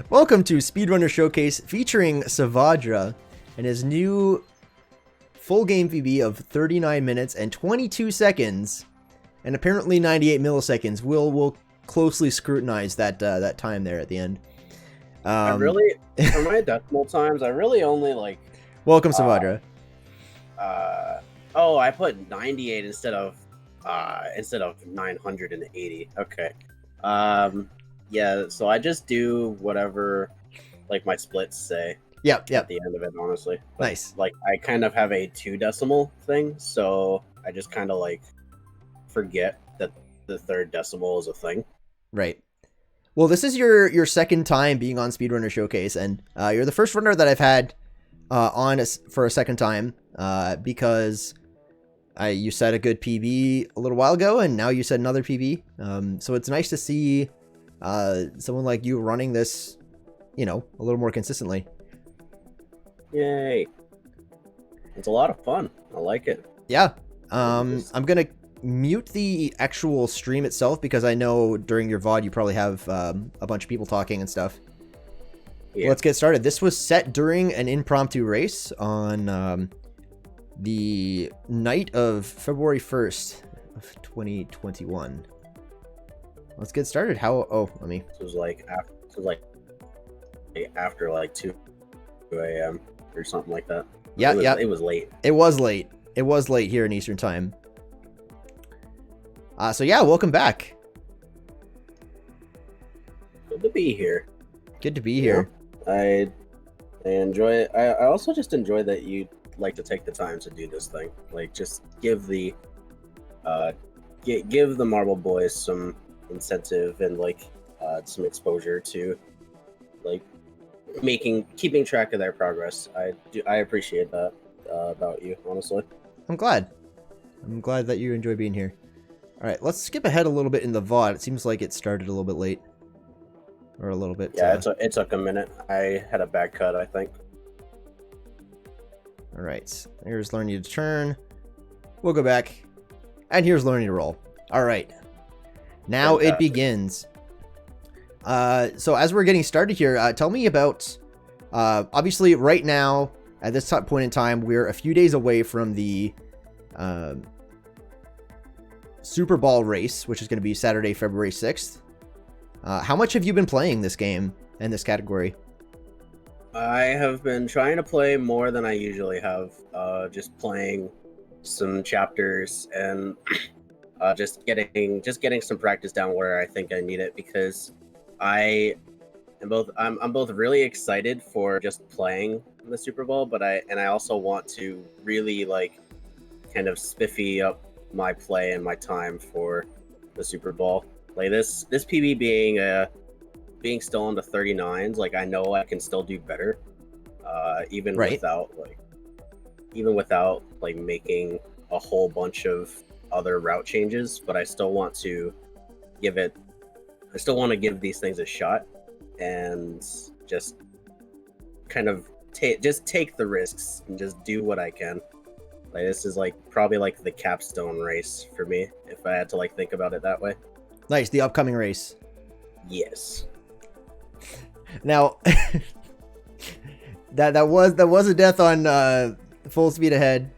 Welcome to Speedrunner Showcase featuring Sevadra and his new full game PB of 39 minutes and 22 seconds and apparently 98 milliseconds. We'll closely scrutinize that time there at the end. I really, for my decimal times, I really only Welcome, Sevadra. Oh, I put 98 instead of 980. Okay. Yeah, so I just do whatever like my splits say. Yep. At the end of it, honestly. But, Nice. Like I kind of have a 2 decimal thing, so I just kind of like forget that the 3rd decimal is a thing. Right. Well, this is your second time being on Speedrunner Showcase, and you're the first runner that I've had on for a second time because you set a good PB a little while ago, and now you set another PB. So it's nice to see someone like you running this, a little more consistently. Yay! It's a lot of fun. I like it. Yeah. I'm gonna mute the actual stream itself because I know during your VOD you probably have a bunch of people talking and stuff. Yeah. Let's get started. This was set during an impromptu race on the night of February 1st of 2021. Let's get started. Let me. It was like after 2 a.m. or something like that. Yeah, It was late. It was late. It was late here in Eastern Time. So yeah, welcome back. Good to be here. Good to be here. I enjoy it. I also just enjoy that you like to take the time to do this thing. Like, just give the Marble Boys some incentive and some exposure to keeping track of their progress. I appreciate that about you, honestly. I'm glad that you enjoy being here. All right, let's skip ahead a little bit in the VOD. It seems like it started a little bit late, or a little bit. Yeah, it took a minute. I had a bad cut, I think. All right, here's learning to turn. We'll go back, and here's learning to roll. All right, now Fantastic. It begins. So as we're getting started here, tell me about. Obviously, right now at this point in time, we're a few days away from the Super Ball race, which is going to be Saturday, February 6th. How much have you been playing this game and this category? I have been trying to play more than I usually have. Just playing some chapters and just getting some practice down where I think I need it, because I'm both really excited for just playing the Super Bowl, but I also want to really kind of spiffy up my play and my time for the Super Bowl. Like this PB being still in the 39s, I know I can still do better, even without making a whole bunch of other route changes. But I still want to give these things a shot and just kind of take the risks and just do what I can. This is probably the capstone race for me, if I had to think about it that way. Nice, the upcoming race. Yes. Now, that was a death on Full Speed Ahead.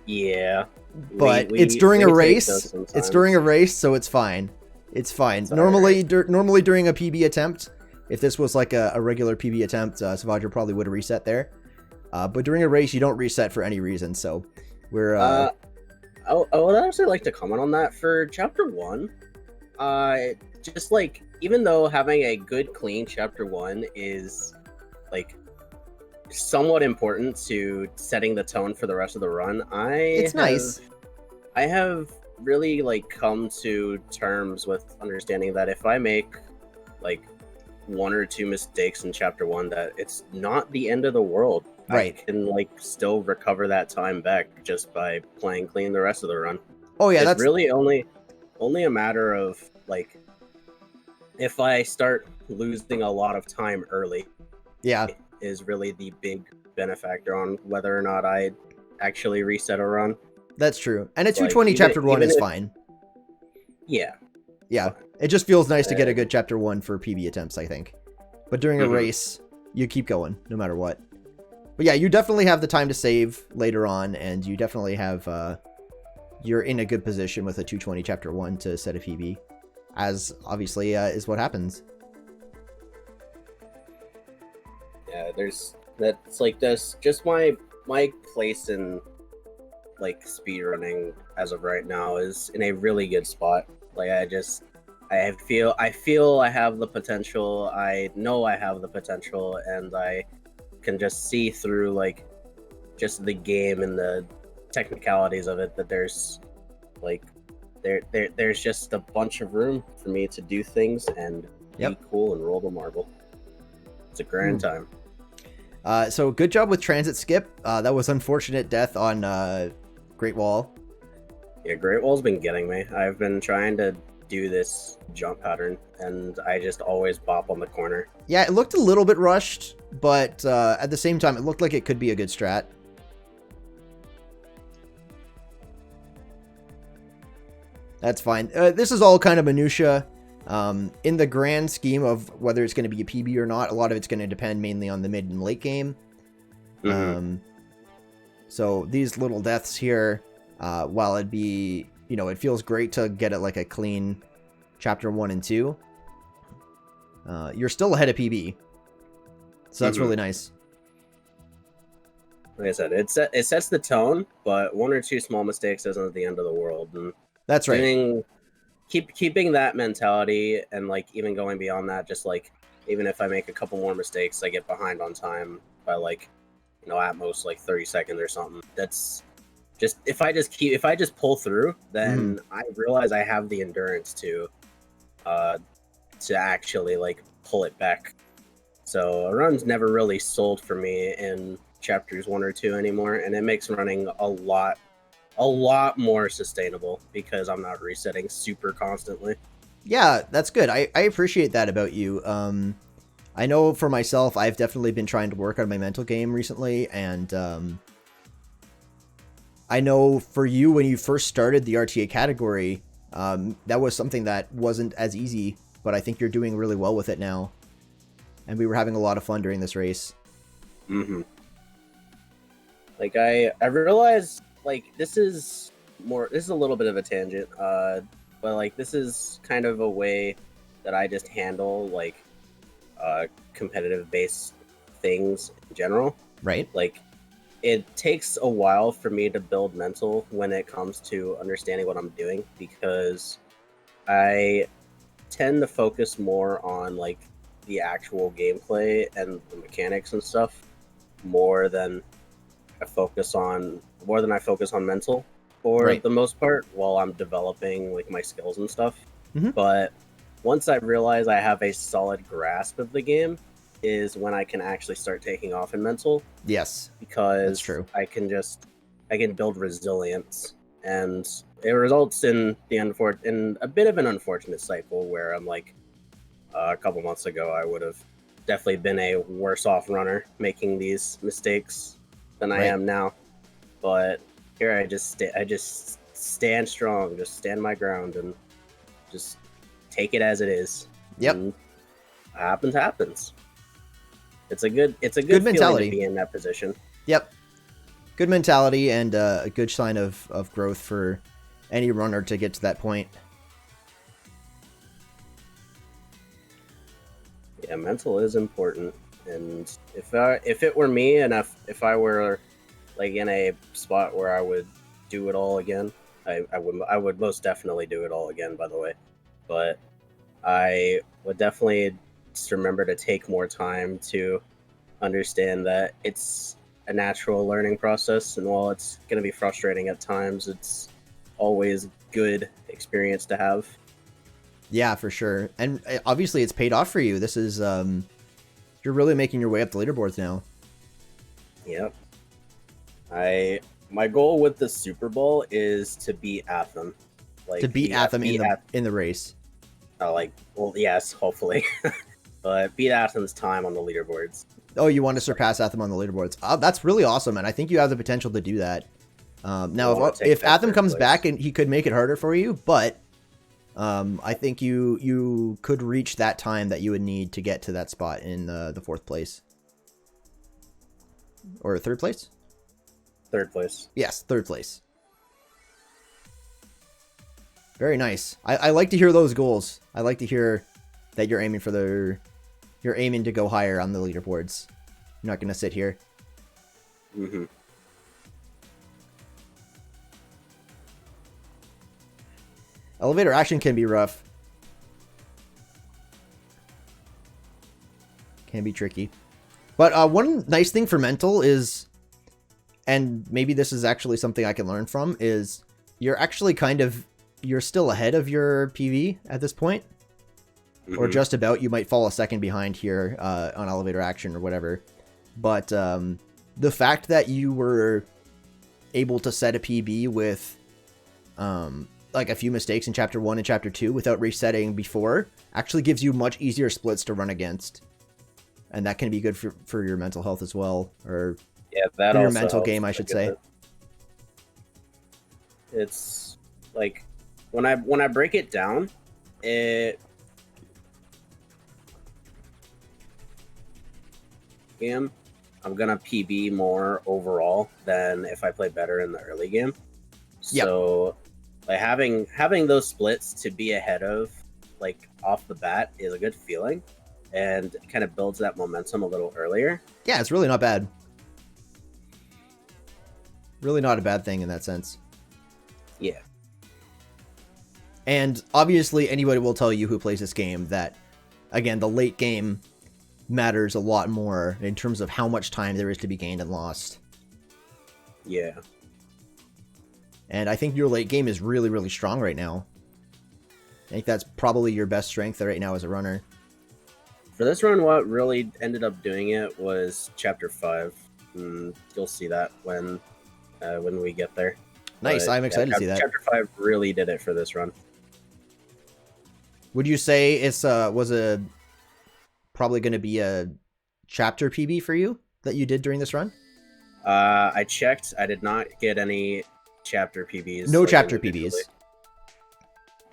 Yeah. But it's during a race. It's during a race, so it's fine. It's fine. It's normally during a PB attempt, if this was a regular PB attempt, Sevadra probably would have reset there. But during a race, you don't reset for any reason, so we're... I would actually like to comment on that. For Chapter 1, just even though having a good, clean Chapter 1 is somewhat important to setting the tone for the rest of the run, I have really come to terms with understanding that if I make 1 or 2 mistakes in Chapter 1, that it's not the end of the world. Right. I can still recover that time back just by playing clean the rest of the run. Oh yeah, that's really only a matter of if I start losing a lot of time early. Yeah, is really the big benefactor on whether or not I actually reset a run. That's true, and a 220 Chapter 1 is fine. Yeah. Yeah, it just feels nice to get a good Chapter 1 for PB attempts, I think. But during a race, you keep going no matter what. But yeah, you definitely have the time to save later on, and you definitely have, you're in a good position with a 220 Chapter 1 to set a PB, as obviously is what happens. Yeah, that's like this, just my place in like speedrunning as of right now is in a really good spot. Like I feel I have the potential. I know I have the potential, and I can just see through like just the game and the technicalities of it that there's like there's just a bunch of room for me to do things and be cool and roll the marble. It's a grand time. So good job with transit skip. That was unfortunate death on Great Wall. Yeah, Great Wall's been getting me. I've been trying to do this jump pattern, and I just always bop on the corner. Yeah, it looked a little bit rushed, but at the same time, it looked like it could be a good strat. That's fine. This is all kind of minutia. In the grand scheme of whether it's going to be a PB or not, a lot of it's going to depend mainly on the mid and late game. So these little deaths here, while it'd be, you know, it feels great to get it like a clean Chapter 1 and 2, you're still ahead of PB. So that's really nice. Like I said, it sets the tone, but one or two small mistakes isn't the end of the world. And that's right. Keeping that mentality, and like even going beyond that, just like even if I make a couple more mistakes, I get behind on time by like, you know, at most like 30 seconds or something. That's just if I just pull through, then I realize I have the endurance to actually like pull it back. So a run's never really sold for me in chapters 1 or 2 anymore, and it makes running a lot more sustainable because I'm not resetting super constantly. Yeah, that's good. I appreciate that about you. I know for myself, I've definitely been trying to work on my mental game recently, and I know for you, when you first started the RTA category, that was something that wasn't as easy, but I think you're doing really well with it now. And we were having a lot of fun during this race. Like I realized, like this is a little bit of a tangent, but like this is kind of a way that I just handle like competitive based things in general. Right. Like it takes a while for me to build mental when it comes to understanding what I'm doing, because I tend to focus more on like the actual gameplay and the mechanics and stuff more than I focus on mental for the most part while I'm developing like my skills and stuff. But once I realize I have a solid grasp of the game is when I can actually start taking off in mental. Yes, because that's true. I can build resilience, and it results in a bit of an unfortunate cycle where I'm like, a couple months ago I would have definitely been a worse off runner making these mistakes than I am now. But here I just stand strong, just stand my ground, and just take it as it is. Yep. And happens. It's a good mentality to be in that position. Yep. Good mentality, and a good sign of growth for any runner to get to that point. Yeah, mental is important, and if it were me, and if I were like in a spot where I would do it all again, I would most definitely do it all again, by the way. But I would definitely just remember to take more time to understand that it's a natural learning process, and while it's going to be frustrating at times, it's always good experience to have. Yeah, for sure. And obviously it's paid off for you. This is you're really making your way up the leaderboards now. Yep. My goal with the Super Bowl is to beat Atham. Like to beat Atham in the race. Well, yes, hopefully. But beat Atham's time on the leaderboards. Oh, you want to surpass Atham on the leaderboards. That's really awesome, and I think you have the potential to do that. Now, if Atham comes back, and he could make it harder for you, but I think you could reach that time that you would need to get to that spot in the 4th place. Or 3rd place? 3rd place. Yes, 3rd place. Very nice. I like to hear those goals. I like to hear that you're aiming for you're aiming to go higher on the leaderboards. You're not going to sit here. Mm-hmm. Elevator action can be rough. Can be tricky. But one nice thing for mental is, and maybe this is actually something I can learn from, is you're actually you're still ahead of your PV at this point. Mm-hmm. Or just about. You might fall a second behind here on elevator action or whatever. But the fact that you were able to set a PB with like a few mistakes in Chapter 1 and Chapter 2 without resetting before actually gives you much easier splits to run against. And that can be good for your mental health as well. Or that your mental game, I should say. It's like when I break it down, I'm gonna PB more overall than if I play better in the early game. So like having those splits to be ahead of, like, off the bat is a good feeling, and kind of builds that momentum a little earlier. Yeah, it's really not bad. Really not a bad thing in that sense. Yeah. And obviously anybody will tell you who plays this game that, again, the late game matters a lot more in terms of how much time there is to be gained and lost. Yeah. And I think your late game is really, really strong right now. I think that's probably your best strength right now as a runner. For this run, what really ended up doing it was Chapter 5. You'll see that when we get there. Nice, I'm excited to see that. Chapter 5 really did it for this run. Would you say it's was probably going to be a chapter PB for you that you did during this run? I checked. I did not get any chapter PBs. No chapter PBs.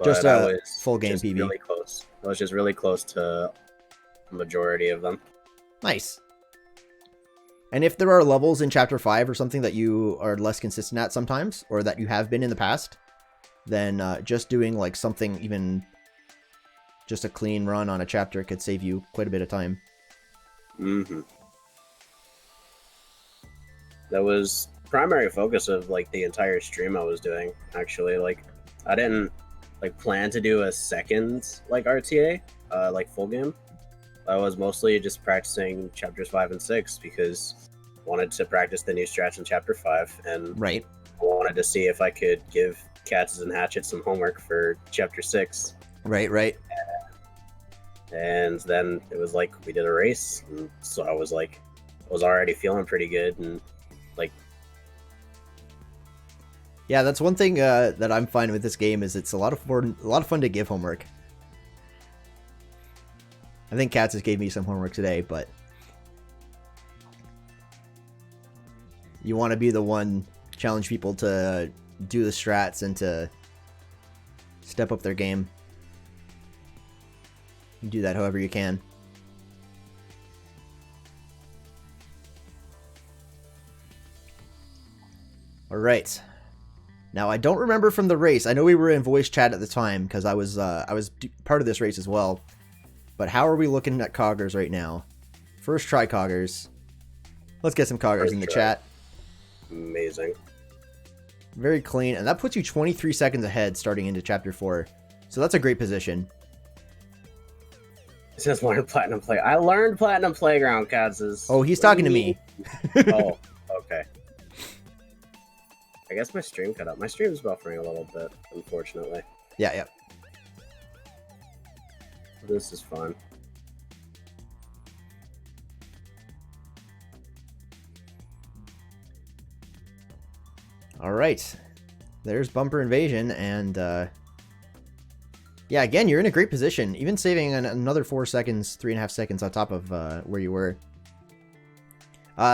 Just a full game PB. Really close. I was just really close to the majority of them. Nice. And if there are levels in Chapter 5 or something that you are less consistent at sometimes, or that you have been in the past, then just doing like something, even just a clean run on a chapter, could save you quite a bit of time. Mm-hmm. That was primary focus of like the entire stream I was doing, actually. Like, I didn't like plan to do a second like RTA, like full game. I was mostly just practicing chapters 5 and 6 because I wanted to practice the new strats in chapter 5, and right. I wanted to see if I could give Cats and Hatchet some homework for chapter 6. Right. And then it was like we did a race, and so I was already feeling pretty good, and like. Yeah, that's one thing that I'm fine with this game is it's a lot of fun to give homework. I think Cats has gave me some homework today, but you want to be the one challenge people to do the strats and to step up their game. You do that however you can. All right. Now, I don't remember from the race. I know we were in voice chat at the time because I was part of this race as well. But how are we looking at Coggers right now? First try Coggers. Let's get some Coggers in the chat. Amazing. Very clean. And that puts you 23 seconds ahead starting into Chapter 4. So that's a great position. It says learn Platinum Play. I learned Platinum Playground, Katz's. Oh, he's talking to me. Oh, okay. I guess my stream cut out. My stream's buffering a little bit, unfortunately. Yeah. This is fun. All right. There's Bumper Invasion, and yeah, again, you're in a great position. Even saving another 4 seconds, 3.5 seconds on top of where you were.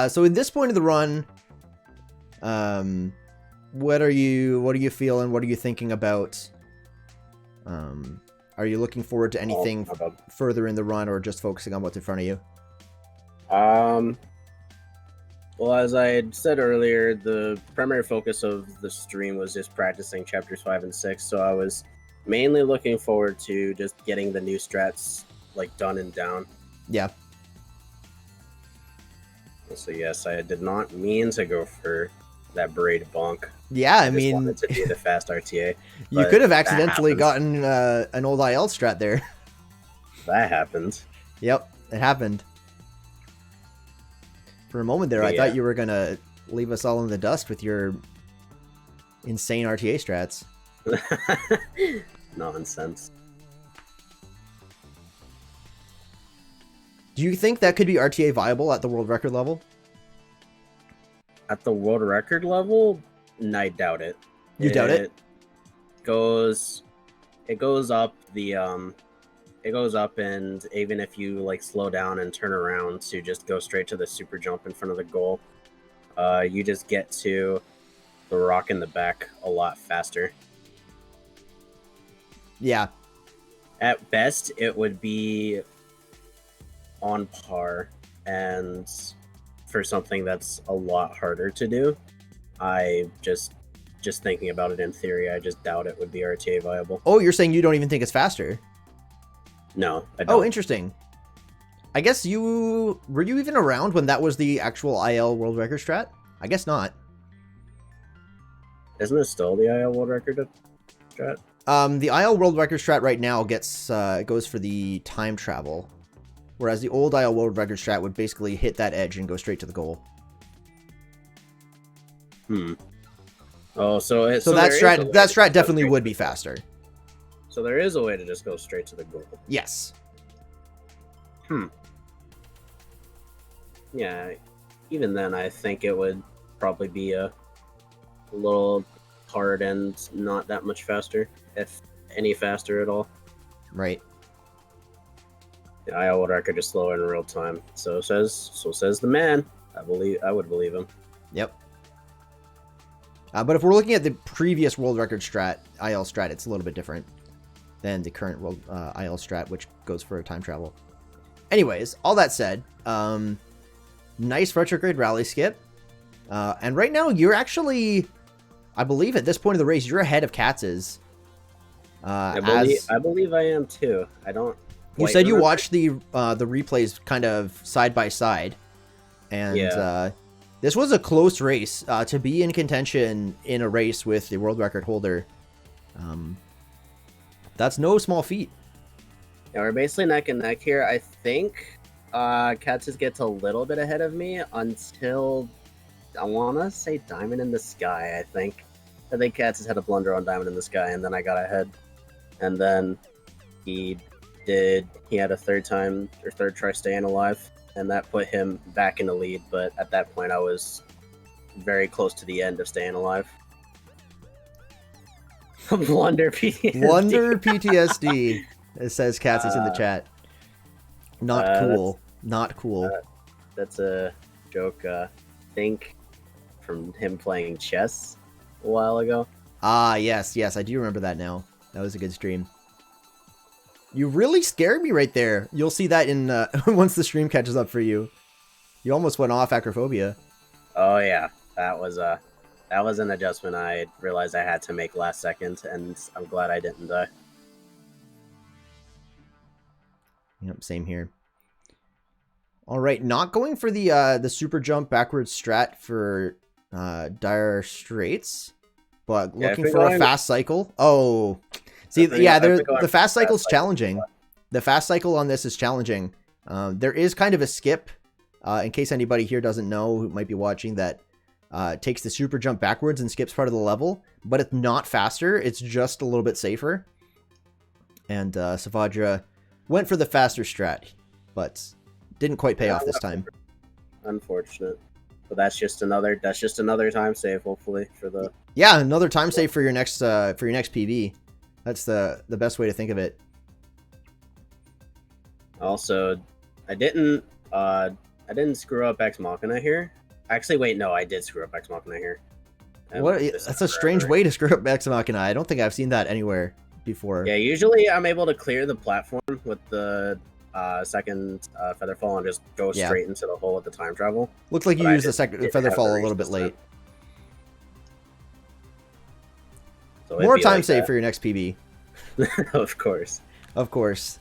So at this point of the run, what are you feeling? What are you thinking about Are you looking forward to anything further in the run, or just focusing on what's in front of you? Well, as I had said earlier, the primary focus of the stream was just practicing chapters 5 and 6, so I was mainly looking forward to just getting the new strats like done and down. Yeah. So yes, I did not mean to go for that braid bonk. Yeah, I just mean, wanted to be the fast RTA. You could have accidentally gotten an old IL strat there. That happened. Yep, it happened. For a moment there, I thought you were gonna leave us all in the dust with your insane RTA strats. Nonsense. Do you think that could be RTA viable at the world record level? At the world record level, I doubt it. You doubt it? It goes up it goes up, and even if you like slow down and turn around to just go straight to the super jump in front of the goal, you just get to the rock in the back a lot faster. Yeah. At best, it would be on par, and for something that's a lot harder to do, I just thinking about it in theory, I just doubt it would be RTA viable. Oh, you're saying you don't even think it's faster? No, I don't. Oh, interesting. I guess were you even around when that was the actual IL world record strat? I guess not. Isn't it still the IL world record strat? The IL world record strat right now goes for the time travel, whereas the old IL world record strat would basically hit that edge and go straight to the goal. Oh, so that strat definitely would be faster. So there is a way to just go straight to the goal. Yes. Yeah, even then, I think it would probably be a little hard and not that much faster, if any faster at all. Right. The IL world record is slower in real time. So says the man. I would believe him. Yep. But if we're looking at the previous world record strat, IL strat, it's a little bit different than the current world IL strat, which goes for time travel. Anyways, all that said, nice retrograde rally skip. And right now, you're actually, I believe at this point of the race, you're ahead of Katz's. I believe I am too. I don't. You said you watched the replays kind of side by side, and this was a close race. To be in contention in a race with the world record holder, that's no small feat. Yeah, we're basically neck and neck here. I think Katz's gets a little bit ahead of me until I want to say Diamond in the Sky. I think Katz's had a blunder on Diamond in the Sky, and then I got ahead, and then he had a third try staying alive, and that put him back in the lead. But at that point, I was very close to the end of staying alive. Blunder PTSD. Blunder PTSD. It says Katz's in the chat. Not cool. Not cool. That's a joke. Think from him playing chess a while ago. Ah, yes, I do remember that now. That was a good stream. You really scared me right there. You'll see that in once the stream catches up for you. You almost went off acrophobia. Oh yeah, that was an adjustment I realized I had to make last second, and I'm glad I didn't die. Yep, same here. All right, not going for the super jump backwards strat for Dire Straits, but looking for a fast cycle. Oh, see, the fast cycle's challenging. The fast cycle on this is challenging. There is kind of a skip, in case anybody here doesn't know who might be watching, that takes the super jump backwards and skips part of the level, but it's not faster. It's just a little bit safer. And Sevadra went for the faster strat, but didn't quite pay off this time. Unfortunate. But that's just another time save, hopefully, for the another time save for your next PB. That's the best way to think of it. Also, I didn't screw up Ex Machina here. Actually, wait, no, I did screw up Ex Machina here. What? That's a strange way to screw up Ex Machina. I don't think I've seen that anywhere. before. Yeah, usually I'm able to clear the platform with the second Featherfall and just go straight into the hole with the time travel. Looks like you used the second Featherfall a little bit late. So more time saved for your next PB. Of course. Of course.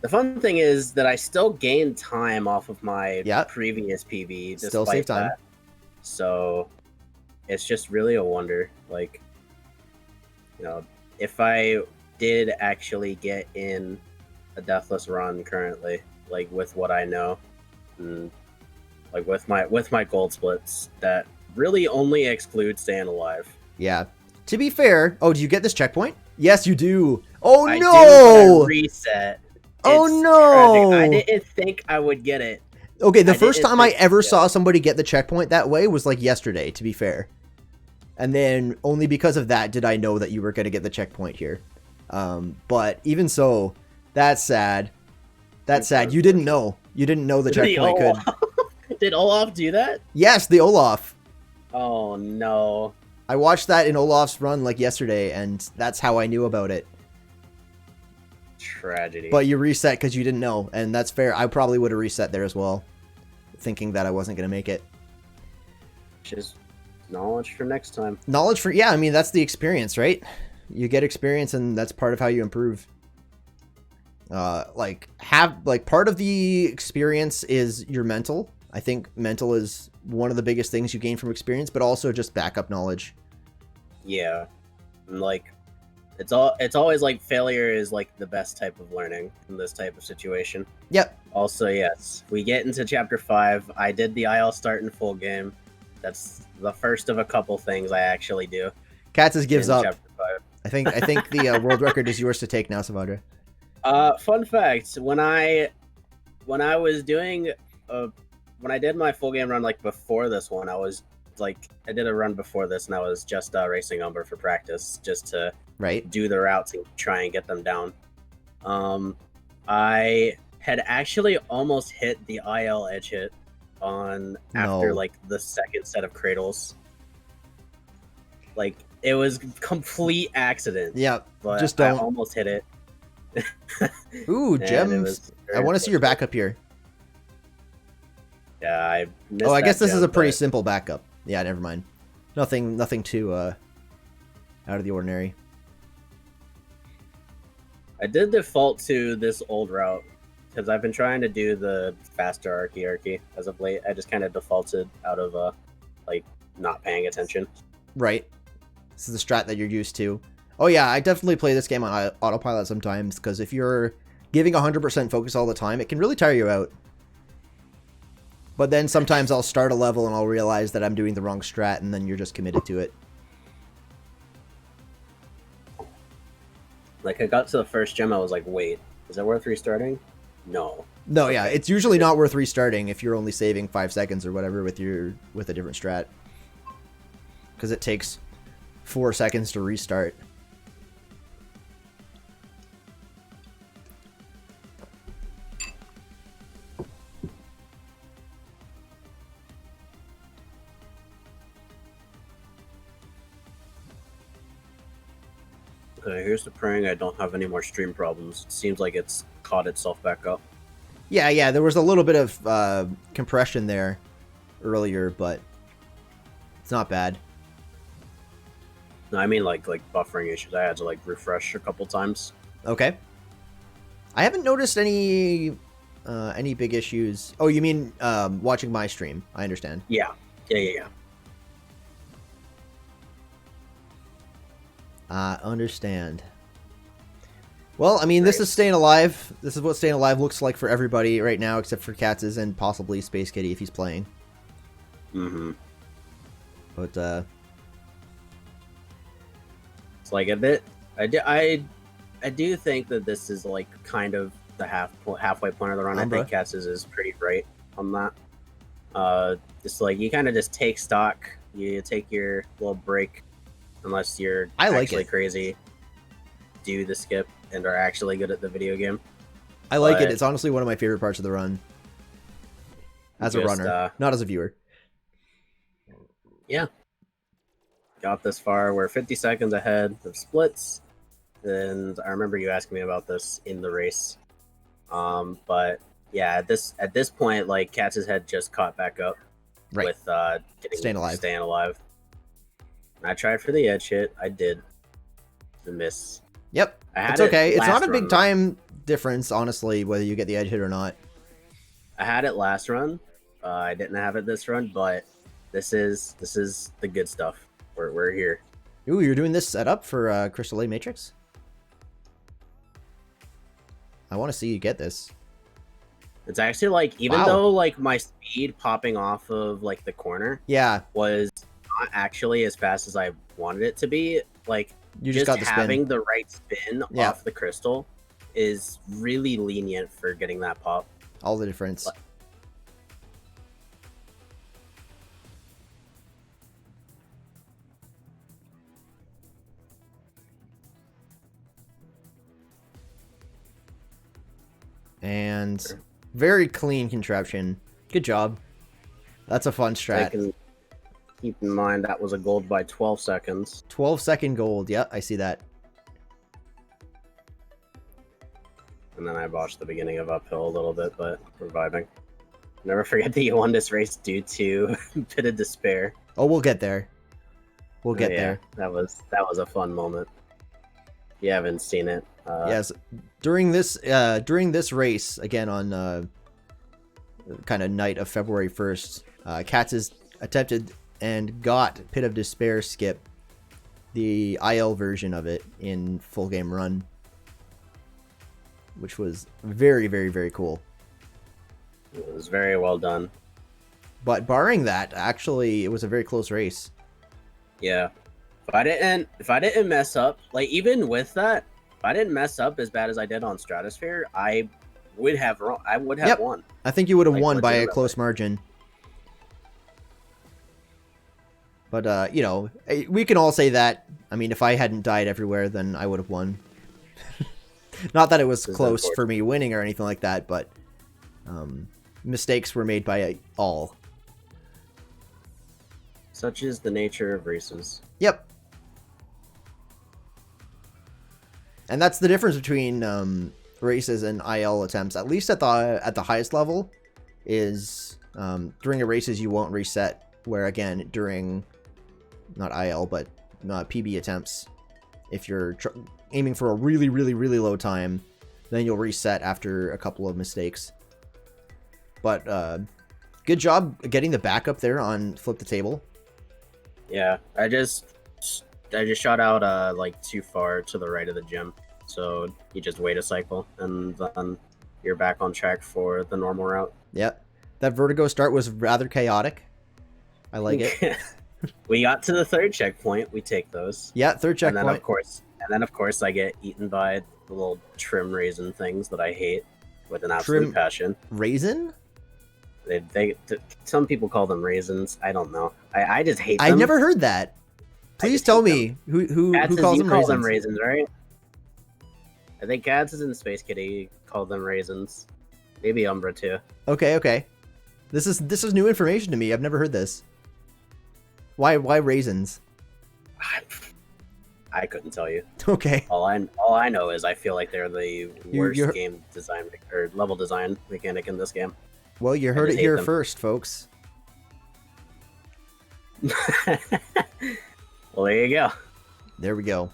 The fun thing is that I still gain time off of my previous PB. Still save time. That. So it's just really a wonder. Like, you know, if I did actually get in a deathless run currently, like with what I know, and like with my gold splits, that really only excludes staying alive. Yeah. To be fair, oh, do you get this checkpoint? Yes, you do. Oh I no! Do, reset. Oh no! Tragic. I didn't think I would get it. Okay, the first time I ever saw somebody get the checkpoint that way was like yesterday, to be fair. And then only because of that did I know that you were going to get the checkpoint here. But even so, that's sad. That's sad. You didn't know. You didn't know the checkpoint could. Did Olaf do that? Yes, the Olaf. Oh no. I watched that in Olaf's run like yesterday, and that's how I knew about it. Tragedy. But you reset because you didn't know, and that's fair. I probably would have reset there as well, thinking that I wasn't going to make it. Just knowledge for next time. Knowledge for, yeah, I mean, that's the experience, right? You get experience, and that's part of how you improve. Part of the experience is your mental. I think mental is one of the biggest things you gain from experience, but also just backup knowledge. Yeah. And like, it's always like failure is like the best type of learning in this type of situation. Yep. Also, yes, we get into chapter 5. I did the IL start in full game. That's the first of a couple things I actually do. Katz's gives up. Chapter 5. I think the world record is yours to take now, Sevadra. Fun fact: when I was doing when I did my full game run like before this one, I did a run before this, and I was just racing Umber for practice, just to do the routes and try and get them down. I had actually almost hit the IL edge hit after like the second set of cradles. Like, it was complete accident. Yeah, but just don't. I almost hit it. Ooh, gems! I want to see your backup here. Yeah, I missed I guess this is a pretty simple backup. Yeah, never mind. Nothing too out of the ordinary. I did default to this old route because I've been trying to do the faster archy as of late. I just kind of defaulted out of like not paying attention. Right. This is the strat that you're used to. Oh yeah, I definitely play this game on autopilot sometimes, because if you're giving 100% focus all the time, it can really tire you out. But then sometimes I'll start a level and I'll realize that I'm doing the wrong strat, and then you're just committed to it. Like, I got to the first gem, I was like, wait, is it worth restarting? No. No, yeah, it's usually not worth restarting if you're only saving 5 seconds or whatever with a different strat. Because it takes 4 seconds to restart. Okay, here's the praying I don't have any more stream problems. It seems like it's caught itself back up. Yeah, there was a little bit of compression there earlier, but it's not bad. No, I mean like buffering issues. I had to like refresh a couple times. Okay. I haven't noticed any big issues. Oh, you mean watching my stream? I understand. Yeah. Understand. Well, I mean, this is staying alive. This is what staying alive looks like for everybody right now, except for Katz's and possibly Space Kitty if he's playing. Mm-hmm. But it's like a bit. I do think that this is like kind of the halfway point of the run. I think Katz's is pretty right on that. Just like you kind of just take stock. You take your little break. Unless you're actually crazy, do the skip, and are actually good at the video game. I like it. It's honestly one of my favorite parts of the run. As a runner, not as a viewer. Yeah. Got this far. We're 50 seconds ahead of splits. and I remember you asking me about this in the race. But yeah, at this point, like Katz's had just caught back up with staying alive. And I tried for the edge hit. I did. The miss. Yep. It's okay. It's not a big time difference, honestly, whether you get the edge hit or not. I had it last run. I didn't have it this run, but this is the good stuff. We're here. Ooh, you're doing this setup for Crystal Lake Matrix? I want to see you get this. It's actually like, even though like my speed popping off of like the corner was not actually as fast as I wanted it to be, like you just got the having the right spin off the crystal is really lenient for getting that pop. All the difference. And very clean contraption. Good job. That's a fun strat. Keep in mind that was a gold by 12 seconds. 12-second gold. Yeah, I see that. And then I botched the beginning of uphill a little bit, but we're vibing. Never forget that you won this race due to Pit of Despair. Oh, we'll get there. We'll get there. That was a fun moment. If you haven't seen it. Yes, during this race again on kind of night of February 1st, Katz has attempted and got Pit of Despair skip, the IL version of it, in full game run, which was very, very, very cool. It was very well done. But barring that, actually, it was a very close race. Yeah, if I didn't mess up, like even with that, if I didn't mess up as bad as I did on Stratosphere, I would have won. I think you would have won by a close margin. But, you know, we can all say that. I mean, if I hadn't died everywhere, then I would have won. Not that it was close for me winning or anything like that, but mistakes were made by all. Such is the nature of races. Yep. And that's the difference between races and IL attempts, at least at the highest level, is during races you won't reset, where again, during, not IL, but PB attempts, if you're aiming for a really, really, really low time, then you'll reset after a couple of mistakes. But good job getting the backup there on Flip the Table. Yeah, I just shot out like too far to the right of the gym, so you just wait a cycle and then you're back on track for the normal route. Yep, that vertigo start was rather chaotic. I like it. We got to the third checkpoint. We take those. Yeah, third checkpoint. And then of course I get eaten by the little trim raisin things that I hate with an absolute passion. Raisin? They some people call them raisins. I don't know. I just hate them. I never heard that. Please tell me who calls them raisins. Call them raisins, right? I think Cats is in Space Kitty called them raisins. Maybe Umbra too. Okay. This is new information to me. I've never heard this. Why raisins? I couldn't tell you. Okay. All I know is I feel like they're the worst game design or level design mechanic in this game. Well, you heard it here first, folks. Well, there you go. There we go.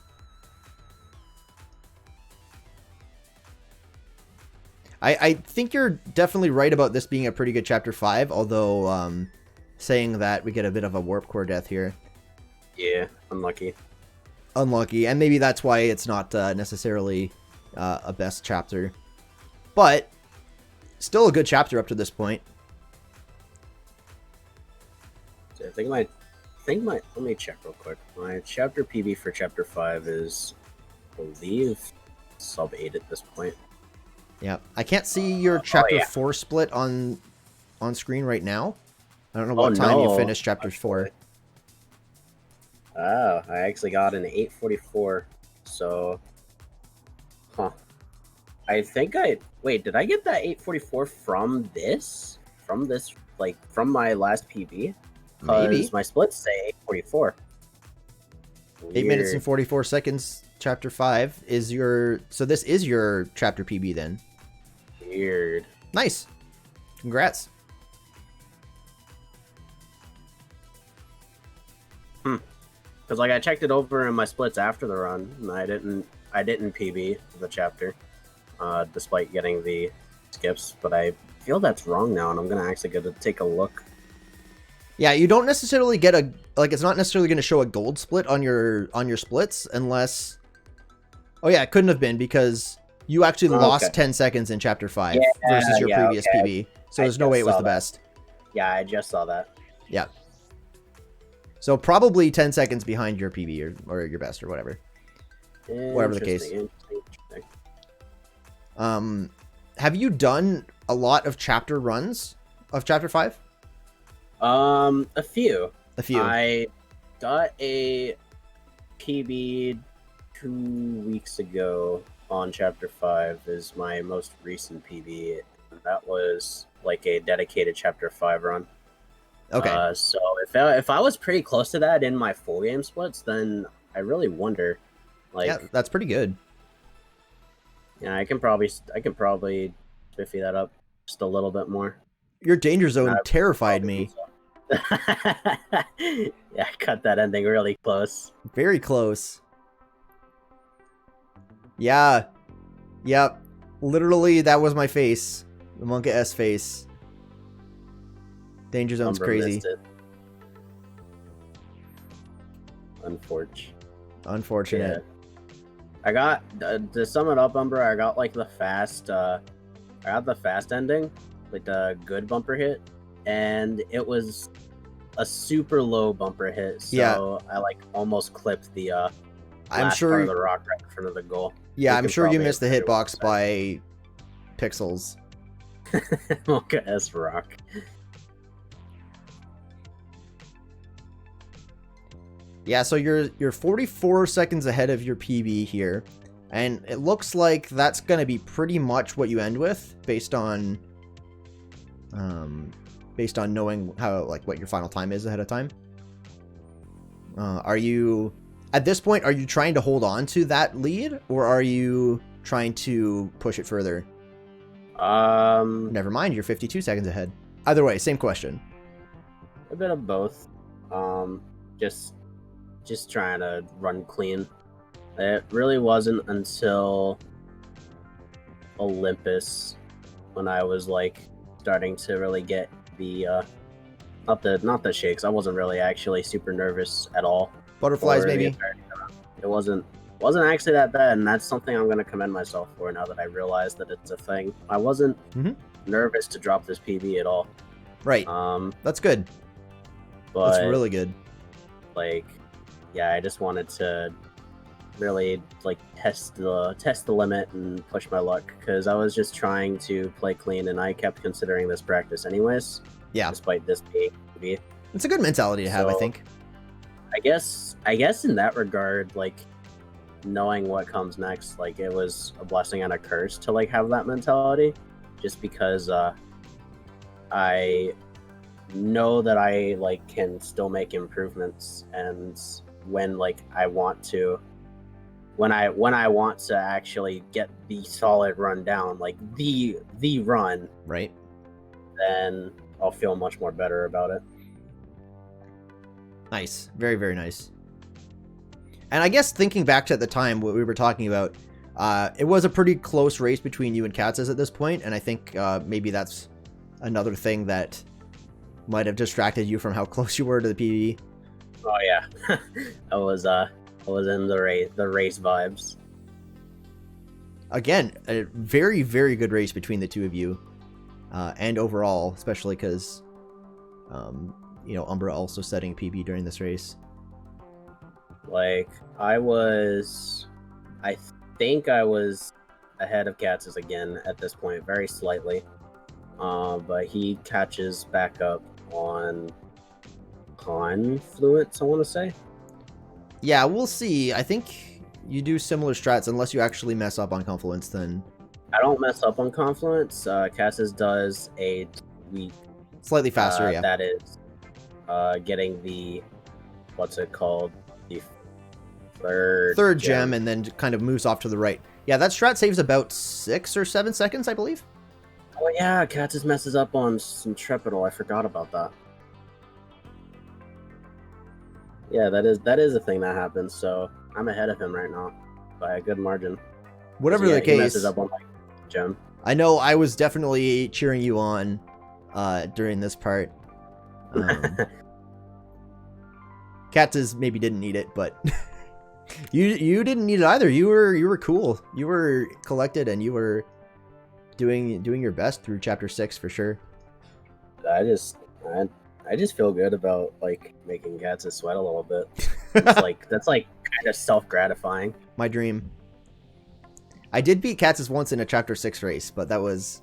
I think you're definitely right about this being a pretty good Chapter 5, although saying that we get a bit of a warp core death here. Yeah, unlucky. And maybe that's why it's not necessarily a best chapter. But still a good chapter up to this point. So I think let me check real quick. My chapter PB for Chapter 5 is, I believe, sub 8 at this point. Yeah, I can't see your Chapter 4 split on screen right now. I don't know what time you finished Chapter 4. Oh, I actually got an 8:44. So, I think wait, did I get that 8:44 from this? Like, from my last PB? Maybe. My splits say 8:44. 8 minutes and 44 seconds chapter 5 is your... So this is your chapter PB then. Weird. Nice. Congrats. Because like I checked it over in my splits after the run, and I didn't PB the chapter, despite getting the skips. But I feel that's wrong now, and I'm gonna actually get to take a look. Yeah, you don't necessarily get a... Like, it's not necessarily going to show a gold split on your splits unless... Oh yeah, it couldn't have been because you actually lost 10 seconds in chapter 5 versus your previous PB. So there's no way it was the best. Yeah, I just saw that. Yeah. So probably 10 seconds behind your PB or your best or whatever. Whatever the case. Have you done a lot of chapter runs of chapter 5? A few. A few. I got a PB 2 weeks ago on chapter 5 is my most recent PB. That was like a dedicated chapter 5 run. Okay. So if I was pretty close to that in my full game splits, then I really wonder. Like, yeah, that's pretty good. Yeah, I can probably spiffy that up just a little bit more. Your danger zone terrified me. Yeah, I cut that ending really close. Very close. Yeah. Yep. Literally, that was my face. The Monka S face. Danger zone's crazy. Unfortunate. Yeah. I got to sum it up, Umbra. I got like the fast. I got the fast ending, like the good bumper hit, and it was a super low bumper hit. So yeah. I like almost clipped the I'm sure part of the rock right in front of the goal. Yeah, I'm sure you missed the hitbox by pixels. Okay, S rock. Yeah, so you're 44 seconds ahead of your PB here, and it looks like that's going to be pretty much what you end with based on knowing how what your final time is ahead of time. Are you at this point, are you trying to hold on to that lead, or are you trying to push it further? Never mind, you're 52 seconds ahead. Either way, same question. A bit of both. Just trying to run clean. It really wasn't until Olympus when I was like starting to really get the not the shakes. I wasn't really actually super nervous at all. Butterflies maybe. It wasn't actually that bad, and that's something I'm going to commend myself for now that I realized that it's a thing. I wasn't nervous to drop this PB at all. Right. That's good. But, that's really good. Like, yeah, I just wanted to really like test the limit and push my luck because I was just trying to play clean, and I kept considering this practice anyways. Yeah. Despite this being PB. It's a good mentality to have, I think. I guess in that regard, like knowing what comes next, like it was a blessing and a curse to like have that mentality, just because I know that I like can still make improvements, and when like I want to, when I want to actually get the solid run down, like the run, right, then I'll feel much more better about it. Nice. Very, very nice. And I guess thinking back to at the time what we were talking about, it was a pretty close race between you and Katz's at this point, and I think maybe that's another thing that might have distracted you from how close you were to the PB. Oh yeah. I was in the race vibes. Again, a very, very good race between the two of you. And overall, especially because you know, Umbra also setting PB during this race. Like, I think I was ahead of Katz's again at this point, very slightly. But he catches back up on Confluence, I want to say. Yeah, we'll see. I think you do similar strats unless you actually mess up on Confluence, then... I don't mess up on Confluence. Katz's does a tweak. Slightly faster, yeah. That is getting the... What's it called? Third gem, and then kind of moves off to the right. Yeah, that strat saves about 6 or 7 seconds, I believe. Oh yeah, Cat just messes up on some Trepidal. I forgot about that. Yeah, that is a thing that happens. So I'm ahead of him right now by a good margin. Whatever the case, he messes up on like gem. I know I was definitely cheering you on during this part. Katz's maybe didn't need it, but you didn't need it either. You were cool. You were collected, and you were doing your best through chapter 6 for sure. I just feel good about like making Katz sweat a little bit. It's like that's like kind of self-gratifying. My dream. I did beat Katz's once in a chapter 6 race, but that was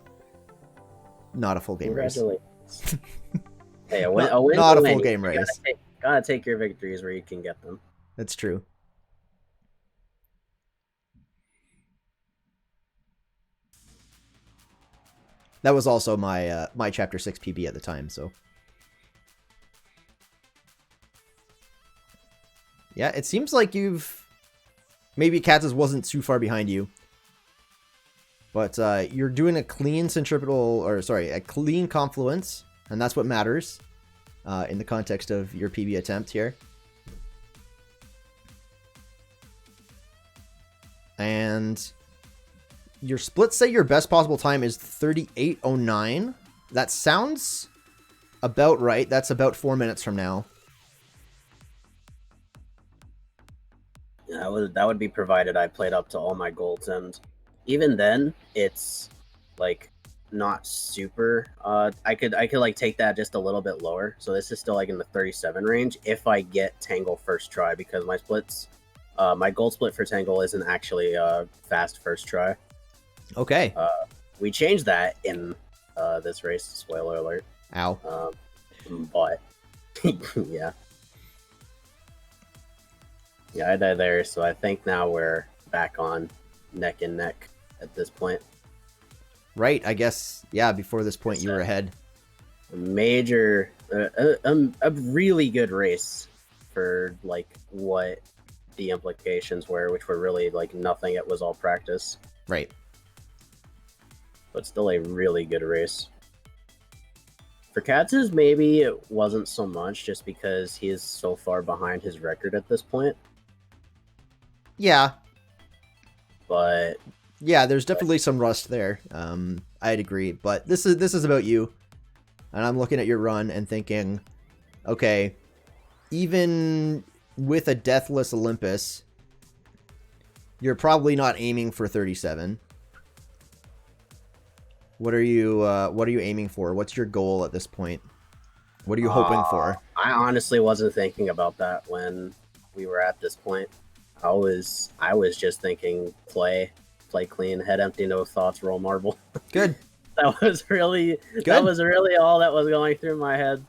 not a full game race. Hey, a full game race. Gotta take your victories where you can get them. That's true. That was also my my chapter 6 PB at the time, so. Yeah, it seems like maybe Katz's wasn't too far behind you. But you're doing a clean a clean confluence, and that's what matters in the context of your PB attempt here. And your splits say your best possible time is 38:09. That sounds about right. That's about 4 minutes from now. That would be provided I played up to all my golds, and even then it's like not super. I could like take that just a little bit lower. So this is still like in the 37 range if I get Tangle first try, because my splits, my gold split for Tangle isn't actually fast first try. Okay. We changed that in this race. Spoiler alert. Ow. But yeah. Yeah, I died there, so I think now we're back on neck and neck at this point. Right, I guess, yeah, before this point you were ahead. A major, a really good race for, like, what the implications were, which were really, like, nothing. It was all practice. Right. But still a really good race. For Katz's, maybe it wasn't so much, just because he is so far behind his record at this point. Yeah. But yeah, there's definitely some rust there. I'd agree, but this is about you. And I'm looking at your run and thinking, okay, even with a deathless Olympus, you're probably not aiming for 37. What are you aiming for? What's your goal at this point? What are you hoping for? I honestly wasn't thinking about that when we were at this point. I was just thinking play clean, head empty, no thoughts, roll marble. Good. That was really all that was going through my head.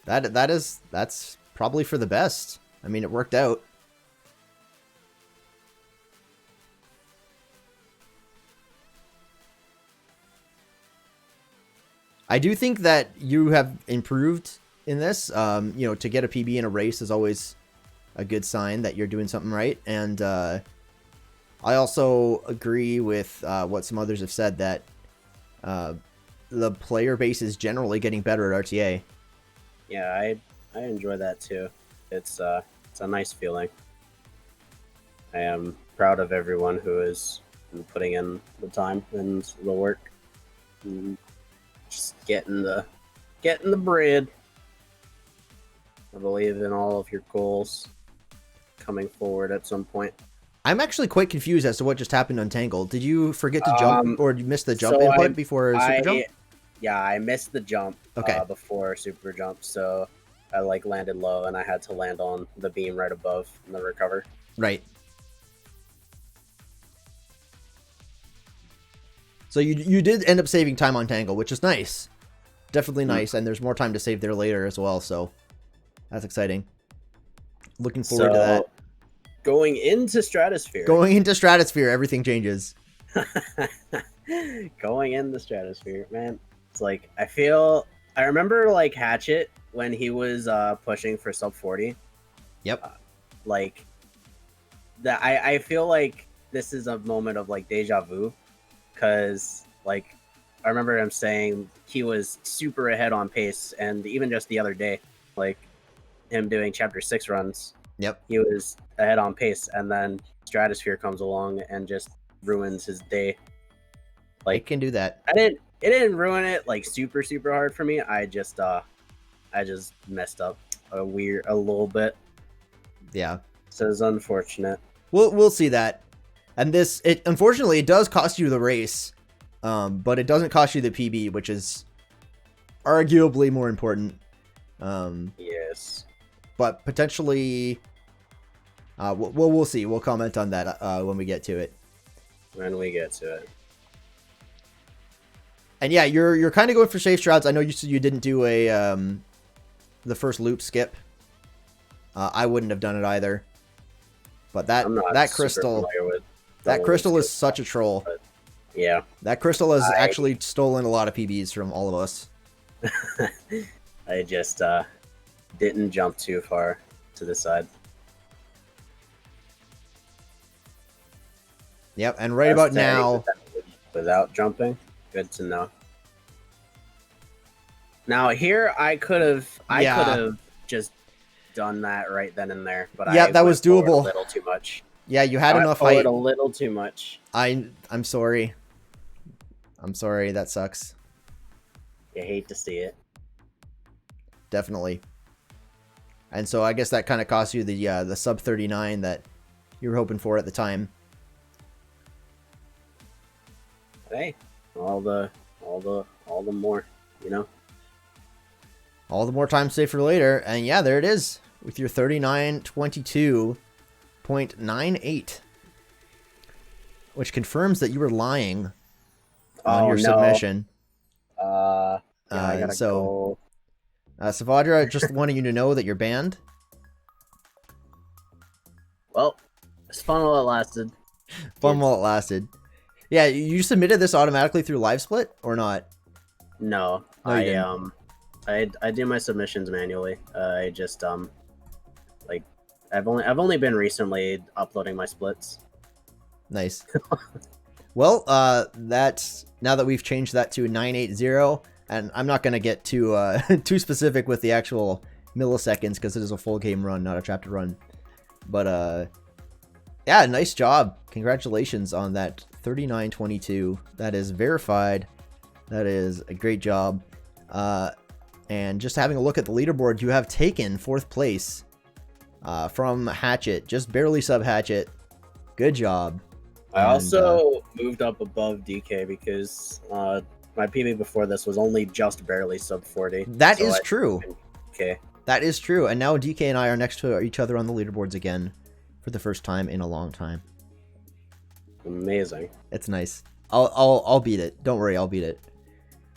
That's probably for the best. I mean, it worked out. I do think that you have improved in this. You know, to get a PB in a race is always a good sign that you're doing something right. And I also agree with what some others have said, that the player base is generally getting better at RTA. Yeah, I enjoy that too. It's a nice feeling. I am proud of everyone who is putting in the time and the work. And just getting the bread. I believe in all of your goals coming forward at some point. I'm actually quite confused as to what just happened on Tangle. Did you forget to jump, or you missed the jump input before super jump? Yeah, I missed the jump okay. Before super jump, so I like landed low and I had to land on the beam right above in the recover. Right. So you did end up saving time on Tangle, which is nice. Definitely nice, and there's more time to save there later as well, so that's exciting. Looking forward to that. Going into Stratosphere. Everything changes. Going in the Stratosphere, man. It's like, I remember like Hatchet when he was pushing for sub 40. Yep. like that. I feel like this is a moment of like deja vu, because like I remember him saying he was super ahead on pace, and even just the other day, like him doing chapter 6 runs, Yep. he was ahead on pace, and then Stratosphere comes along and just ruins his day. Like, it can do that. It didn't ruin it like super hard for me. I just messed up a little bit. Yeah. So it's unfortunate. We'll see that. And it unfortunately it does cost you the race, but it doesn't cost you the PB, which is arguably more important. Yes. But potentially, we'll see. We'll comment on that when we get to it. When we get to it. And yeah, you're kind of going for safe shrouds. I know you said you didn't do the first loop skip. I wouldn't have done it either. But that crystal, that crystal is such a troll. Yeah. That crystal has actually stolen a lot of PBs from all of us. I just didn't jump too far to the side. Yep, and right about now, without jumping, good to know. Now here I could have just done that right then and there, but yeah, that was doable. A little too much. Yeah, you had enough height. A little too much. I'm sorry. I'm sorry. That sucks. You hate to see it. Definitely. And so I guess that kind of cost you the sub 39 that you were hoping for at the time. Hey, all the more, you know. All the more time saved for later, and yeah, there it is with your 39:22.98, which confirms that you were lying on your submission. Yeah, I gotta go. Sevadra, just wanting you to know that you're banned. Well, it's fun while it lasted. Fun while it lasted. Yeah, you submitted this automatically through LiveSplit or not? No, I do my submissions manually. I just like I've only been recently uploading my splits. Nice. Well, that's now that we've changed that to 980, and I'm not gonna get too too specific with the actual milliseconds because it is a full game run, not a chapter run. But yeah, nice job. Congratulations on that 39:22. That is verified. That is a great job. And just having a look at the leaderboard, you have taken 4th place from Hatchet, just barely sub Hatchet. Good job. I also moved up above DK because my PB before this was only just barely sub 40. That is true. Okay. That is true. And now DK and I are next to each other on the leaderboards again for the first time in a long time. Amazing. It's nice. I'll beat it. Don't worry, I'll beat it.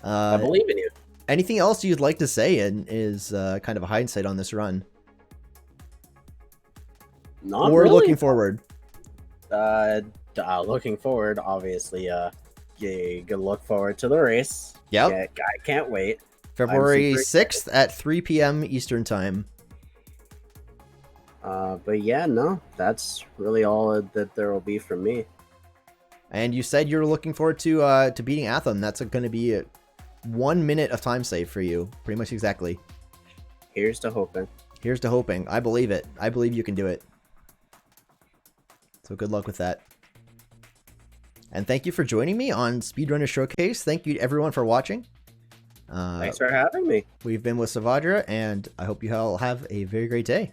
I believe in you. Anything else you'd like to say and is kind of a hindsight on this run? Not or really. Looking forward? Looking forward, obviously. You can look forward to the race. Yep. I can't wait. February 6th at 3 p.m. Eastern Time. But yeah, no, that's really all that there will be from me. And you said you're looking forward to beating Atham. That's going to be 1 minute of time save for you. Pretty much exactly. Here's to hoping. Here's to hoping. I believe it. I believe you can do it. So good luck with that. And thank you for joining me on Speedrunner Showcase. Thank you everyone for watching. Thanks for having me. We've been with Sevadra, and I hope you all have a very great day.